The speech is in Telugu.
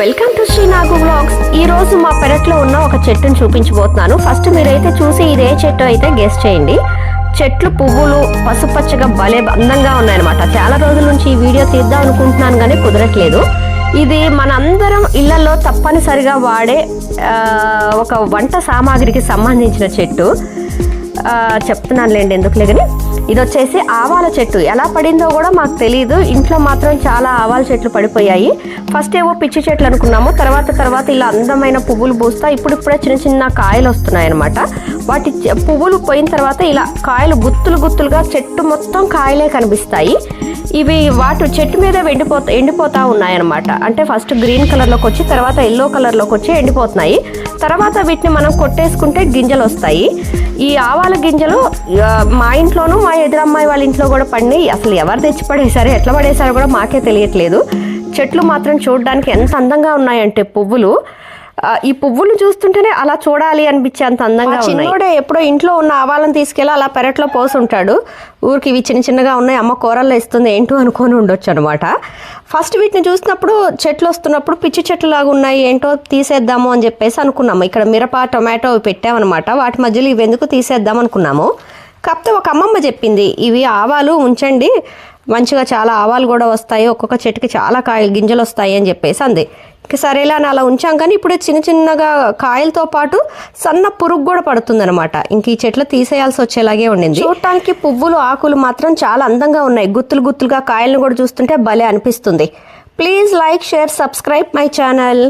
Welcome to Sri Nagu vlogs. ఈ రోజు మా పెరట్లో ఉన్న ఒక చెట్టును చూపించబోతున్నాను. ఫస్ట్ మీరైతే చూసి ఇదే చెట్టు అయితే గెస్ చేయండి. చెట్లు పువ్వులు పసుపచ్చగా భలే అందంగా ఉన్నాయన్నమాట. చాలా రోజుల నుంచి ఈ వీడియో తీద్దాం అనుకుంటున్నాను కానీ కుదరట్లేదు. ఇది మనందరం ఇళ్లలో తప్పనిసరిగా వాడే ఒక వంట సామాగ్రికి సంబంధించిన చెట్టు. చెప్తున్నానులేండి ఎందుకులే కానీ. ఇది వచ్చేసి ఆవాల చెట్టు. ఎలా పడిందో కూడా మాకు తెలియదు. ఇంట్లో మాత్రం చాలా ఆవాల చెట్లు పడిపోయాయి. ఫస్ట్ ఏవో పిచ్చి చెట్లు అనుకున్నాము. తర్వాత ఇలా అందమైన పువ్వులు పూస్తా ఇప్పుడిప్పుడే చిన్న చిన్న కాయలు వస్తున్నాయి అనమాట. వాటి పువ్వులు పోయిన తర్వాత ఇలా కాయలు గుత్తులుగా చెట్టు మొత్తం కాయలే కనిపిస్తాయి. ఇవి వాటి చెట్టు మీద ఎండిపోతా ఉన్నాయన్నమాట. అంటే ఫస్ట్ గ్రీన్ కలర్లోకి వచ్చి తర్వాత ఎల్లో కలర్లోకి వచ్చి ఎండిపోతున్నాయి. తర్వాత వీటిని మనం కొట్టేసుకుంటే గింజలు వస్తాయి. ఈ ఆవాల గింజలు మా ఇంట్లోనూ మా ఎదురమ్మాయి వాళ్ళ ఇంట్లో కూడా పడినాయి. అసలు ఎవరు తెచ్చి పడేశారో ఎట్లా పడేశారో కూడా మాకే తెలియట్లేదు. చెట్లు మాత్రం చూడడానికి ఎంత అందంగా ఉన్నాయంటే పువ్వులు. ఈ పువ్వులు చూస్తుంటేనే అలా చూడాలి అనిపించే అంత అందంగా ఉన్నాయి. చిన్నోడే ఎప్పుడో ఇంట్లో ఉన్న ఆవాలను తీసుకెళ్ళి అలా పెరట్లో పోసుంటాడు. ఊరికి ఇవి చిన్నగా ఉన్నాయి, అమ్మ కూరల్లో ఇస్తుంది ఏంటో అనుకొని ఉండొచ్చు అనమాట. ఫస్ట్ వీటిని చూసినప్పుడు చెట్లు వస్తున్నప్పుడు పిచ్చి చెట్లు లాగా ఉన్నాయి, ఏంటో తీసేద్దాము అని చెప్పేసి అనుకున్నాము. ఇక్కడ మిరప టొమాటో పెట్టామన్నమాట. వాటి మధ్యలో ఇవి ఎందుకు తీసేద్దాం అనుకున్నాము. కాకపోతే ఒక అమ్మమ్మ చెప్పింది, ఇవి ఆవాలు ఉంచండి, మంచిగా చాలా ఆవాలు కూడా వస్తాయి, ఒక్కొక్క చెట్టుకి చాలా గింజలు వస్తాయి అని చెప్పేసి అంది. సరేలా అని అలా ఉంచాం. కానీ ఇప్పుడు చిన్నగా కాయలతో పాటు సన్న పురుగు కూడా పడుతుందన్నమాట. ఇంక ఈ చెట్లు తీసేయాల్సి వచ్చేలాగే ఉండింది. చూడటానికి పువ్వులు ఆకులు మాత్రం చాలా అందంగా ఉన్నాయి. గుత్తులుగా కాయలను కూడా చూస్తుంటే భలే అనిపిస్తుంది. Please like, share, subscribe my channel.